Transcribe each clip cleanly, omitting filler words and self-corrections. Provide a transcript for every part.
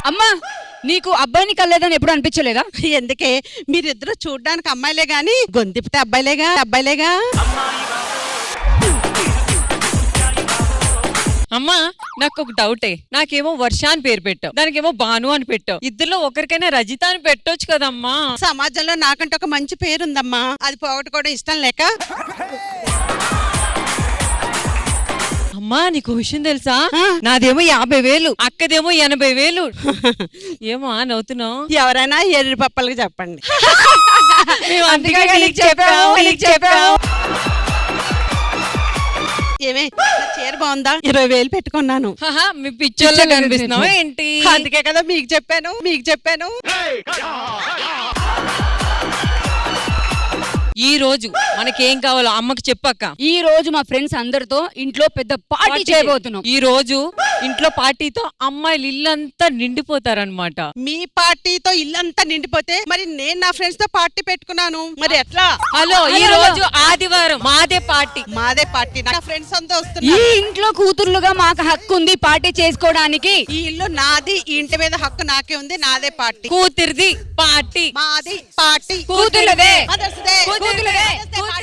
అమ్మా నీకు అబ్బాయిని కలలేదని ఎప్పుడు అనిపించలేదా? ఎందుకే మీరిద్దరు చూడ్డానికి అమ్మాయిలే గాని గొంతిపితే అబ్బాయిలేగా. అమ్మా నాకు ఒక డౌటే. నాకేమో వర్ష అని పేరు పెట్టావు, దానికేమో భాను అని పెట్టావు. ఇద్దరులో ఒకరికైనా రజిత అని పెట్టొచ్చు కదమ్మా. సమాజంలో నాకంటే ఒక మంచి పేరుందమ్మా, అది పోగొట్టుకోవడం ఇష్టం లేక. అమ్మా నీకు విషయం తెలుసా? నాదేమో 50,000, అక్కదేమో 80,000. ఏమో నవ్వుతున్నావు? ఎవరైనా ఎర్రి పప్పలకి చెప్పండి. ఏమే చీర బాగుందా? 20,000 పెట్టుకున్నాను. మీ పిక్చర్లో కనిపిస్తున్నావా ఏంటి? అందుకే కదా మీకు చెప్పాను. ఈ రోజు మనకేం కావాలో అమ్మకి చెప్పక్క. ఈ రోజు మా ఫ్రెండ్స్ అందరితో ఇంట్లో పెద్ద పార్టీ చేయబోతున్నాం. ఈ రోజు ఇంట్లో పార్టీతో అమ్మాయిలు ఇల్లంతా నిండిపోతారనమాట. మీ పార్టీతో ఇల్లంతా నిండిపోతే మరి నేను నా ఫ్రెండ్స్ తో పార్టీ పెట్టుకున్నాను, మరి ఎట్లా? హలో, ఈ రోజు ఆదివారం మాదే పార్టీ. నా ఫ్రెండ్స్ అంతా ఈ వస్తున్నారు. ఇంట్లో కూతుర్లుగా మాకు హక్కు ఉంది పార్టీ చేసుకోవడానికి. ఈ ఇల్లు నాది, ఈ ఇంటి మీద హక్కు నాకే ఉంది, నాదే పార్టీ. కూతురిది పార్టీ, మాది party. కూతుర్లదే. మదర్స్దే. కూతుర్లదే.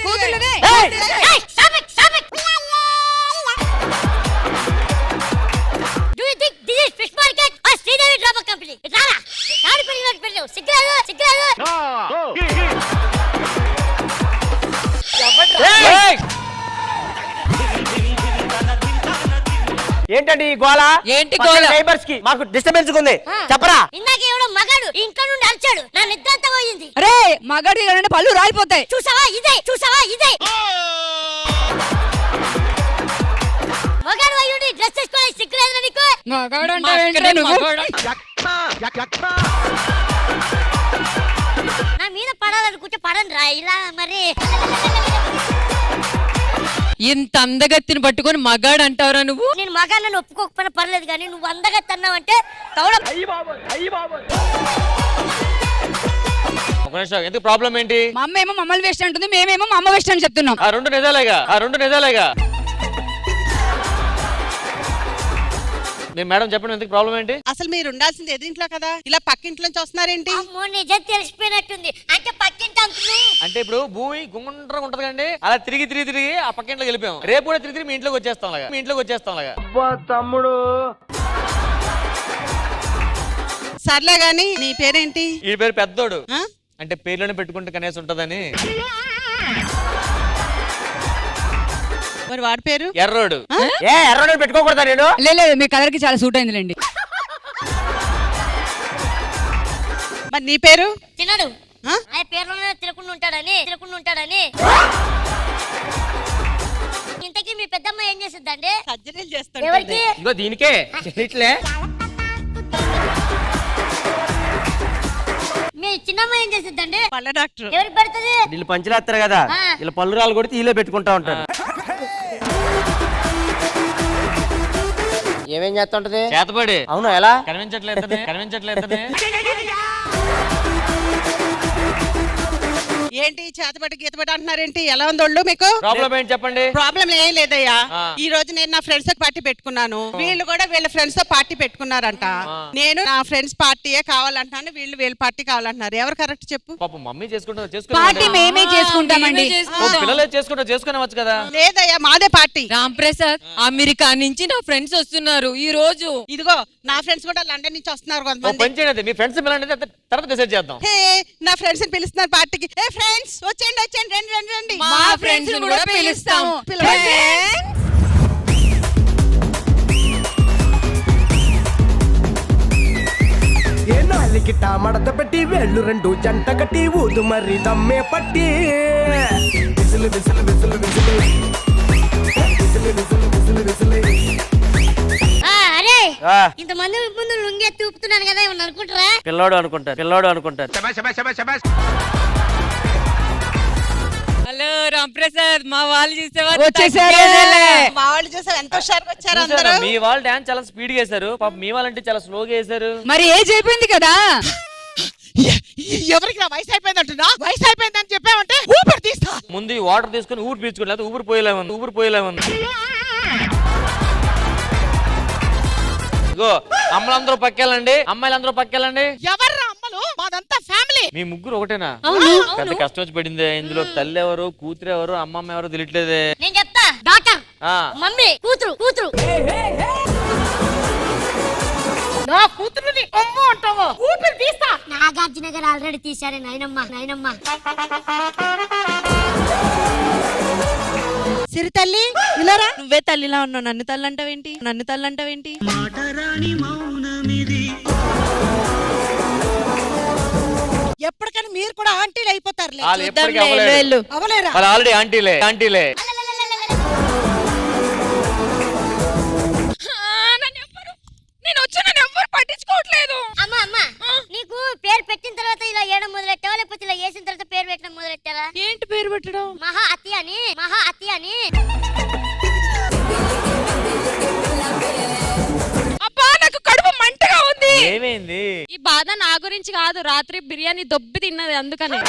కూతుర్లదే. Do you think this is fish market or Sridevi Drama Company? Rara, yaadu pellinadu pellu. Sigradu. ఏంటండి ఈ గోల? ఏంటి గోల? నైబర్స్ కి మాకు డిస్టర్బెన్స్ ఉంది, చెప్పరా? ఇందాక ఎవడో మగాడు ఇంట్లో నుండి అరిచాడు, నా నిద్ర అంతా పోయింది. అరే మగాడి పళ్ళు రాలిపోతాయి. చూసావా ఇదే మగాడు అయ్యుండి డ్రెస్ వేసుకోవాలి, సిగ్గులేదు నీకు? మగాడు మా అక్కడే మగాడు. నా మీద పడాలనుకుంటే పడను రా, ఇలా మరి. ఇంత అందగత్తిని పట్టుకొని మగాడు అంటావురా నువ్వు? నేను మగాళ్ళని ఒప్పుకోకపోయినా పర్లేదు, కానీ నువ్వు అందగా తన్నావంటే తవడం. ఎందుకు ప్రాబ్లం ఏంటి? మా అమ్మ ఏమో మమ్మల్ని వేస్ట్ అంటుంది, మేమేమో మా అమ్మ వేస్ట్ అని చెప్తున్నాం. ఆ రెండు నిజాలేగా. మేడం చెప్పండి, ఎందుకు ప్రాబ్లం ఏంటి? అసలు మీరు ఉండాల్సింది ఎదింట్లో కదా, ఇలా పక్కింట్లోంచి వస్తున్నారేంటి? అమ్మో నిజం తెలిసిపోయినట్టుంది. అంటే పక్కింటి అంటున్నావు అంటే ఇప్పుడు భూమి గుండ్రంగా ఉంటది కండి, అలా తిరిగి ఆ పక్కింట్లోకి వెళ్ళిపోయాం. రేపు కూడా తిరిగి మీ ఇంట్లోకి వచ్చేస్తాం. తమ్ముడు సర్లే గాని నీ పేరేంటి? ఈ పేరు పెద్దోడు. ఆ? అంటే పేర్లోనే పెట్టుకుంటే కనీసం ఉంటదని. మరి వాడి పేరు? ఎర్రోడు. ఎర్రోడు పెట్టుకోకూడదా నేను? లేదు మీ కలర్ కి చాలా సూట్ అయిందిలేండి. మరి నీ పేరు? తినడు. ఆ? ఆయన పేర్లోనే తినకుండా ఉంటాడని. ఇంతకీ మీ పెద్దమ్మ ఏం చేస్తుందండి? సర్జరీలు చేస్తాడు. ఎవరికి? ఇగో దీనికే ఇట్లే. మీ చిన్నమ్మ ఏం చేస్తుందండి? పళ్ళ డాక్టర్. ఎవరికి పెడుతుంది? వీళ్ళు పంచలేస్తారు కదా, వీళ్ళు పళ్ళు రాళ్ళు కొడితే వీళ్ళే పెట్టుకుంటా ఉంటారు. ఏమేం చేస్తుంటది? చేతపడి. అవును, ఎలా కనిపించట్లేదు. ఏంటి చేతబడి గీతబడి అంటున్నారేంటి? ఎలా ఉంది ఒళ్ళు మీకు? ప్రాబ్లం ఏంటి చెప్పండి. ప్రాబ్లం ఏం లేదయ్యా. ఈ రోజు నేను నా ఫ్రెండ్స్ తో పార్టీ పెట్టుకున్నాను, వీళ్ళు కూడా వీళ్ళ ఫ్రెండ్స్ తో పార్టీ పెట్టుకున్నారంట. నేను నా ఫ్రెండ్స్ పార్టీయే కావాలంటున్నాను, వీళ్ళు వీళ్ళ పార్టీ కావాలంటున్నారు. ఎవరు కరెక్ట్ చెప్పు? పాపం మమ్మీ పార్టీ మేమే చేసుకుంటామండి. పిల్లలే చేసుకునేవచ్చు కదా. లేదయ్యా, మాదే పార్టీ. రామ్ ప్రసాద్, అమెరికా నుంచి నా ఫ్రెండ్స్ వస్తున్నారు ఈ రోజు. ఇదిగో నా ఫ్రెండ్స్ కూడా లండన్ నుంచి వస్తున్నారు కొంతమంది. మీ ఫ్రెండ్స్ తర్వాత డిసైడ్ చేద్దాం. హే, నా ఫ్రెండ్స్ పిలుస్తున్నారు పార్టీకి. ఏ ఫ్రెండ్స్ వచ్చేయండి, రండి. మా ఫ్రెండ్స్ కూడా పిలుస్తాం. నాలికిట మడత పెట్టి వేళ్ళు రెండు జంట కట్టి ఊదు మరి దమ్మే పట్టి విసులు. అరే ఇంతమంది ముందు లుంగెత్తి ఊపుతున్నాను కదా, ఏమన్నా అనుకుంటారా? పిల్లోడు అనుకుంటారు. హలో రామ్ ప్రసాద్, మా వాళ్ళు వచ్చేసారు. మా వాళ్ళు చూసారు ఎంత హుషారుగా వచ్చారు అందరూ. మీ వాళ్ళు డాన్స్ చాలా స్పీడ్ గా వేశారు, పాప మీ వాళ్ళంటే చాలా స్లోగా వేశారు. మరి ఏజ్ అయిపోయింది కదా. ఎవరికి నా వయసు అయిపోయిందంటున్నా? వయసు అయిపోయిందని చెప్పామంటే ఊపిరి తీస్తా. ముందు వాటర్ తీసుకుని ఊపిరి పీల్చుకోండి, లేకపోతే ఊపిరి పోయేలా ఉంది. ఇగో అమ్మలందరూ పక్కెళ్ళండి, అమ్మాయిలందరూ పక్కెళ్ళండి. ఎవర్రా అమ్మలు? మాదంతా ఫ్యామిలీ. మీ ముగ్గురు ఒకటేనా? అవును పెద్ద కష్టం వచ్చి పడింది. ఇందులో తల్లి ఎవరు, కూతురు ఎవరు, అమ్మమ్మ ఎవరు తెలియట్లేదే. నేను చెప్తా. డాక్టర్, ఆ, మమ్మీ, కూతురు కూతురు. నా కూతురుని అమ్మ అంటావా? కూతురు తీస్తా. నాగార్జున గారు ఆల్రెడీ తీశారే నాయనమ్మ నాయనమ్మ. సిరి తల్లి ఇలారా. నువ్వే తల్లిలా ఉన్నావు, నన్ను తల్లి అంటావేంటి? నన్ను తల్లి అంటావేంటి? ఎప్పటికైనా మీరు కూడా ఆంటీలు అయిపోతారులే. వాళ్ళు ఎప్పటికీ చూద్దాంలే, అవ్వలేరు. వెళ్ళు. అవలేరా? వాళ్ళు ఆల్రెడీ ఆంటీలే ఆంటీలే. నేను వచ్చి నన్ను ఎవ్వరు పట్టించుకోవట్లేదు. అమ్మ అమ్మ, నీకు పేరు పెట్టిన తర్వాత ఇలా ఏడం మొదలెట్టావా లేకపోతే ఇలా వేసిన తర్వాత పేరు పెట్టడం మొదలెట్టావా? ఏంటి పేరు పెట్టడం? మహా అతి అని, మహా అతి అని. అబ్బా నాకు కడుపు మంటగా ఉంది. ఏమైంది? ఈ బాధ నా గురించి కాదు, రాత్రి బిర్యానీ దొబ్బి తిన్నది అందుకనే.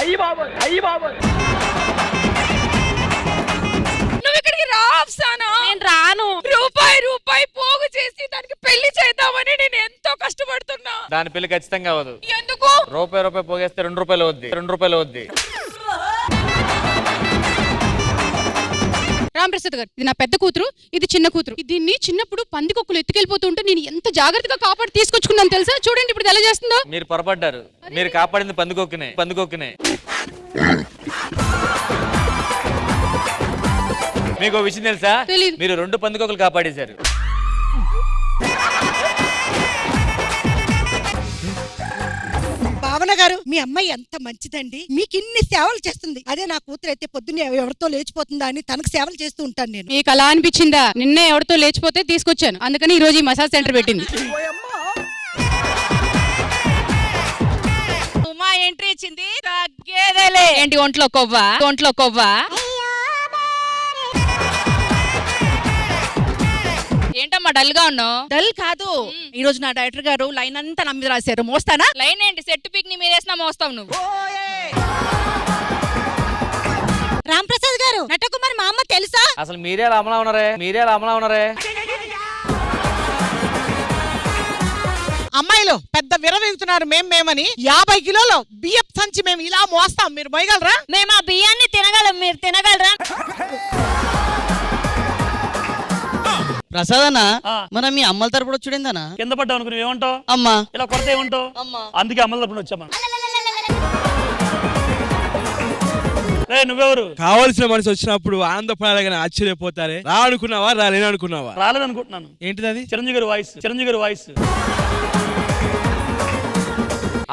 నువ్వు ఇక్కడికి రా అఫ్సానా. నేను రాను. రూపాయి పోగు చేసి దానికి పెళ్లి చేద్దామని నేను ఎంతో కష్టపడుతున్నా. దాని పెళ్లి ఖచ్చితంగా అవ్వదు. ఎందుకు? రూపాయి పోగేస్తే 2 రూపాయలు అవుద్ది. 2 రూపాయలు అవుద్ది. రామప్రసాద్ గారు, ఇది నా పెద్ద కూతురు, ఇది చిన్న కూతురు. దీన్ని చిన్నప్పుడు పందికొక్కులు ఎత్తుకెళ్ళిపోతుంటే నేను ఎంత జాగ్రత్తగా కాపాడి తీసుకొచ్చుకున్నాను తెలుసా? చూడండి ఇప్పుడు ఎలా చేస్తుందో. మీరు పొరపడ్డారు. మీరు కాపాడింది పందుకొక్కునే. మీకు ఓ విషయం తెలుసా? తెలీదు. మీరు 2 పందుకొక్కులు కాపాడేశారు. భావన గారు, మీ అమ్మాయి ఎంత మంచిదండి. మీకు ఇన్ని సేవలు చేస్తుంది. అదే నా కూతురు అయితే పొద్దున్నే ఎవరితో లేచిపోతుందా అని తనకు సేవలు చేస్తూ ఉంటాను నేను. మీకు అలా అనిపించిందా? నిన్నే ఎవరితో లేచిపోతే తీసుకొచ్చాను, అందుకని ఈ రోజు ఈ మసాజ్ సెంటర్ పెట్టింది. ఉమా ఎంట్రీ ఇచ్చింది, తగ్గేదేలే. ఏంటి ఒంట్లో కొవ్వా? ఏంటమ్మా డల్ గా ఉన్నావు? డల్ కాదు, ఈ రోజు నా డైరెక్టర్ గారు లైన్ అంతా నా మీద రాశారు. మోస్తానా? లైన్ ఏంటి? సెట్ పిక్ ని మీద వేసినా మోస్తావు నువ్వు. రామప్రసాద్ గారు, నటకుమారి మా అమ్మ తెలుసా? అసలు మీరే అమలా ఉన్నారే. అమ్మాయిలు పెద్ద విరవీగుతున్నారు మేమని. 50 కిలోల బియ్యపు సంచి మేము ఇలా మోస్తాం, మీరు మోయగలరా? మేము ఆ బియ్యాన్ని తినగలం, మీరు తినగలరా? ప్రసాద్ అన్న, మనం మీ అమ్మల తరపున చూడిందనా? కింద పడ్డావు అనుకుని ఏమంటావు? అమ్మా ఇలా కొరత ఏమంటావు? అందుకే అమ్మల తరపున వచ్చామా. నువ్వెవరు? కావలసిన మనిషి వచ్చినప్పుడు ఆనందపడాలి కానీ ఆశ్చర్యపోతారే. అనుకున్నావా రాలేననుకున్నావా? రాలేదనుకుంటున్నాను. ఏంటిది అది? చిరంజీవి గారి వాయిస్.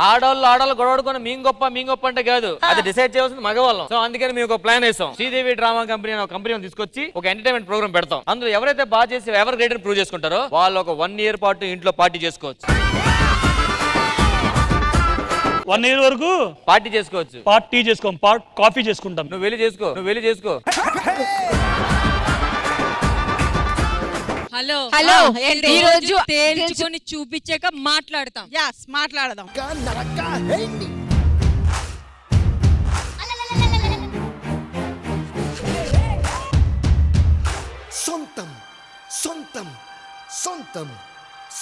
ఆడోళ్ళు గొడవడుకొని మీ గొప్ప అంటే కాదు, అది డిసైడ్ చేయాల్సింది మగవాళ్ళం. సో అందుకని మేము ఒక ప్లాన్ వేసాం. శ్రీదేవి డ్రామా కంపెనీ అనే ఒక కంపెనీ తీసుకొచ్చి ఒక ఎంటర్టైన్మెంట్ ప్రోగ్రామ్ పెడతాం. అందులో ఎవరైతే బాగా చేసి ఎవరు గ్రేటర్ ప్రూవ్ చేసుకుంటారో వాళ్ళు ఒక 1 year పాటు ఇంట్లో పార్టీ చేసుకోవచ్చు. 1 year వరకు పార్టీ చేసుకోవచ్చు. పార్టీ చేసుకోం, కాఫీ చేసుకుంటాం. నువ్వు వెళ్ళి చేసుకో. హలో ఏంటి? ఈ రోజు తేల్చుకొని చూపించాక మాట్లాడతాం. యాస్, మాట్లాడదాం.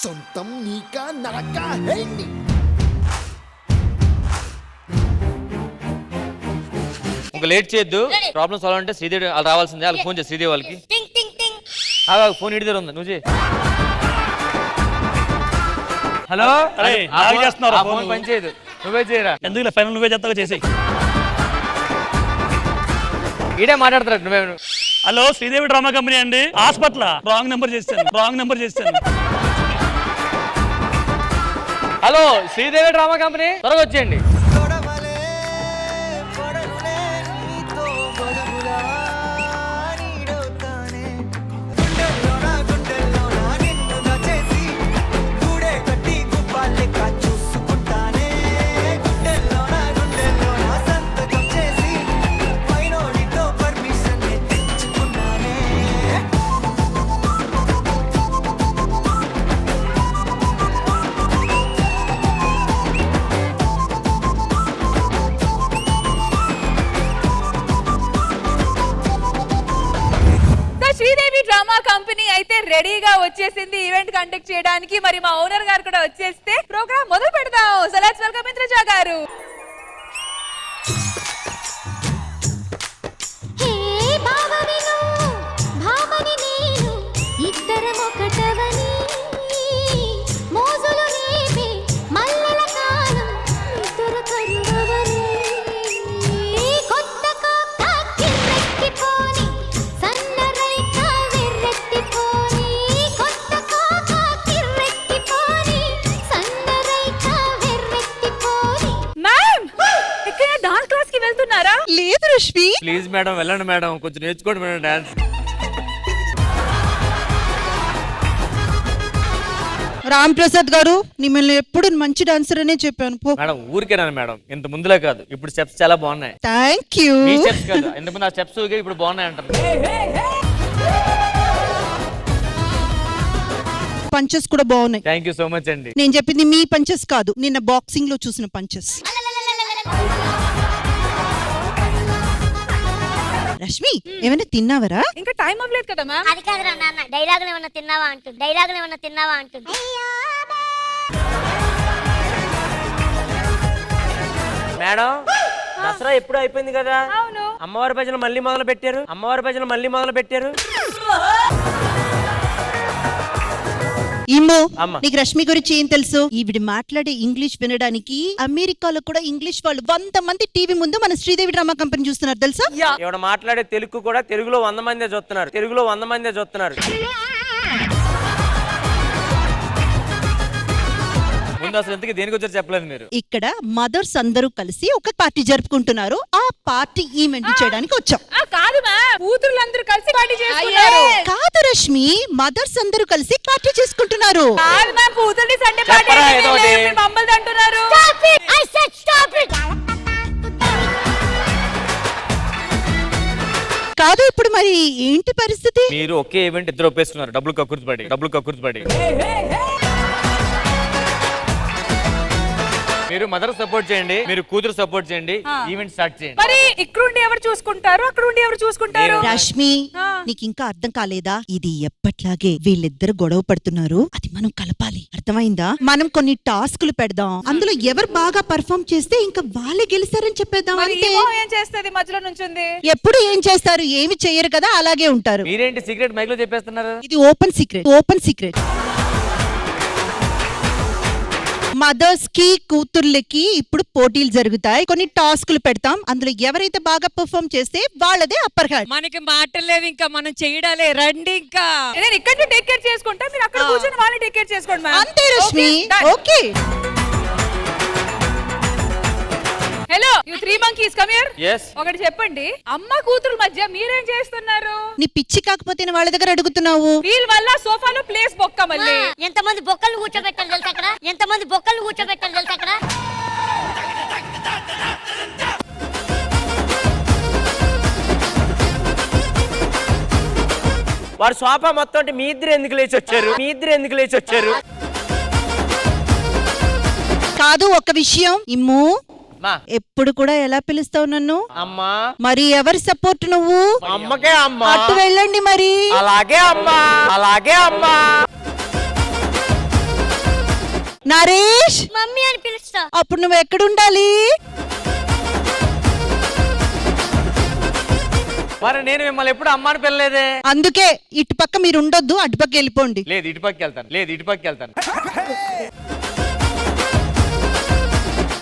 సొంతం నీకా నాకా హేండి. ఒక లేట్ చేయొద్దు. ప్రాబ్లం సాల్వ్ అంటే శ్రీదేవి వాళ్ళు రావాల్సిందే. వాళ్ళకి ఫోన్ చేసి శ్రీదేవి వాళ్ళకి. టింగ్ టింగ్ టింగ్. ఫోన్ ఇడి దగ్గర ఉంది, నువ్వు చేయి. హలో, ఫోన్ పని చేయదు, నువ్వే చేయరా. ఎందుకు ఫైనల్ నువ్వే చేస్తావు, చేసి. ఈడే మాట్లాడతారు నువ్వే. హలో, శ్రీదేవి డ్రామా కంపెనీ అండి. హాస్పిటల్ రాంగ్ నెంబర్ చేస్తాను. హలో, శ్రీదేవి డ్రామా కంపెనీ, త్వరగా వచ్చేయండి. రెడీగా వచ్చేసింది ఈవెంట్ కండక్ట్ చేయడానికి. మరి మా ఓనర్ గారు కూడా వచ్చేస్తే ప్రోగ్రామ్ మొదలు పెడదాం. సో లెట్స్ వెల్కమ్ ఇంద్రజ గారు. డాన్స్ క్లాస్ కి వెళ్తున్నారా? లేదు రష్మి. ప్లీజ్ మేడం వెళ్ళండి మేడం, కొంచెం నేర్చుకోండి మేడం డాన్స్. రామ్ ప్రసాద్ గారు మిమ్మల్ని ఎప్పుడు మంచి డాన్సర్ అనే చెప్పాను. మేడం ఊరికేనా మేడం, ఇంత ముందులా కాదు, ఇప్పుడు స్టెప్స్ చాలా బాగున్నాయి. Thank you. మీ స్టెప్స్ కాదు, ఇంతకుముందు ఆ స్టెప్స్ ఇప్పుడు బాగున్నాయి అంటారు. పంచెస్ కూడా బాగున్నాయి. థ్యాంక్ యూ సో మచ్ అండి. నేను చెప్పింది మీ పంచెస్ కాదు, నిన్న బాక్సింగ్ లో చూసిన పంచెస్. రష్మి ఏమైనా తిన్నావరా? ఇంకా టైం అవ్వలేదు కదా మ్యామ్. అది కాదురా నాన్న, డైలాగులు ఏమన్నా తిన్నావా అంటుంది. డైలాగులు ఏమన్నా తిన్నావా అంటుంది. మేడం దసరా ఎప్పుడు అయిపోయింది కదా, అమ్మవారి భజన మళ్ళీ మొదలు పెట్టారు. అమ్మవారి భజన మళ్ళీ మొదలు పెట్టారు. ఇమ్మో అమ్మ. నీకు రష్మి గురించి ఏం తెలుసు? ఈవిడ మాట్లాడే ఇంగ్లీష్ వినడానికి అమెరికాలో కూడా ఇంగ్లీష్ వాళ్ళు 100 మంది టీవీ ముందు మన శ్రీదేవి డ్రామా కంపెనీ చూస్తున్నారు తెలుసా? ఎవడ మాట్లాడే తెలుగు కూడా తెలుగులో 100 మందే చూస్తున్నారు. తెలుగులో 100 మందే చూస్తున్నారు. ముందు అసలు ఇంతకీ దేనికి వచ్చారు చెప్పలేదు మీరు. ఇక్కడ మదర్స్ అందరూ కలిసి ఒక పార్టీ జరుపుకుంటున్నారు. ఆ పార్టీ ఈవెంట్ చేయడానికి వచ్చాం. కాదు మ్యామ్, కూతురులందరూ కలిసి పార్టీ చేసుకున్నారు. కాదు రష్మి, మదర్స్ అందరూ కలిసి పార్టీ చేసుకుంటున్నారు. కాదు మ్యామ్, కూతుర్ని సండే పార్టీ చెప్పరా ఏదో ఒకటి. మమ్మల్ని అంటున్నారు. Stop it! I said stop it! కాదు ఇప్పుడు మరి ఏంటి పరిస్థితి? మీరు ఒకే ఈవెంట్ ఇద్దరు ఒప్పేసుకున్నారు. డబ్బులు కక్కుర్తి పడి. మీరు మదర్ సపోర్ట్ చేయండి, మీరు కూతురు సపోర్ట్ చేయండి, ఈవెంట్ స్టార్ట్ చేయండి. మరి ఇక్కడుండి ఎవరు చూసుకుంటారు, అక్కడుండి ఎవరు చూసుకుంటారు? రష్మి నీకు ఇంకా అర్థం కాలేదా? ఇది ఎప్పట్లాగే వీళ్ళిద్దరు గొడవ పడుతున్నారు, అది మనం కలపాలి. అర్థమైందా? మనం కొన్ని టాస్కులు పెడదాం, అందులో ఎవరు బాగా పర్ఫార్మ్ చేస్తే ఇంకా వాళ్ళే గెలుస్తారని చెప్పేద్దాం. మరి అంటే ఏమో ఏం చేస్తది మధ్యలో నుంచుంది. ఎప్పుడు ఏం చేస్తారు? ఏమి చెయ్యరు కదా, అలాగే ఉంటారు. మీరేంటి సీక్రెట్ మైక్ లో చెప్పేస్తున్నారు? ఇది ఓపెన్ సీక్రెట్. మదర్స్ కి కూతుర్లకి ఇప్పుడు పోటీలు జరుగుతాయి. కొన్ని టాస్కులు పెడతాం, అందులో ఎవరైతే బాగా పర్ఫార్మ్ చేస్తే వాళ్ళదే అప్పర్ హ్యాండ్. మనకి మాటలేదు, ఇంకా మనం చేయడాలే. రండి ఇంకా. నేను ఇక్కడ టేక్ కేర్ చేసుకుంటా, మీరు అక్కడ కూర్చొని వాళ్ళని టేక్ కేర్ చేసుకోండి మ్యామ్. అంతే Rashmi. Okay. Hello you 3 monkeys come here. yes. ఒకటి చెప్పండి, అమ్మ కూతురు మధ్య మీరేం చేస్తున్నారు? నీ పిచ్చి కాకపోతే వాళ్ళ దగ్గర అడుగుతున్నావు. వీళ్ళ వల్ల సోఫాలో ప్లేస్ బొక్క మళ్ళీ. ఎంతమంది బొక్కలు కూర్చోబెట్టాలి తెలుసా అక్కడ? ఎంతమంది బొక్కలు కూర్చోబెట్టాలి తెలుసా అక్కడ? వాడు సోఫా మొత్తం మీ ఇద్దరు ఎందుకు లేచి వచ్చారు? కాదు ఒక విషయం ఇమ్ము, ఎప్పుడు కూడా ఎలా పిలుస్తావు నన్ను? అమ్మా. మరి ఎవరి సపోర్ట్ నువ్వు? అమ్మకే అమ్మా. అటు వెళ్ళండి మరి. అలాగే అమ్మా. నరేష్ మమ్మీ అని పిలుస్తా. అప్పుడు నువ్వు ఎక్కడుండాలి? మరి నేను మిమ్మల్ని ఎప్పుడు అమ్మాని పిల్లలేదే. అందుకే ఇటు పక్క మీరు ఉండొద్దు, అటుపక్క వెళ్ళిపోండి. లేదు ఇటుపక్క వెళ్తాను.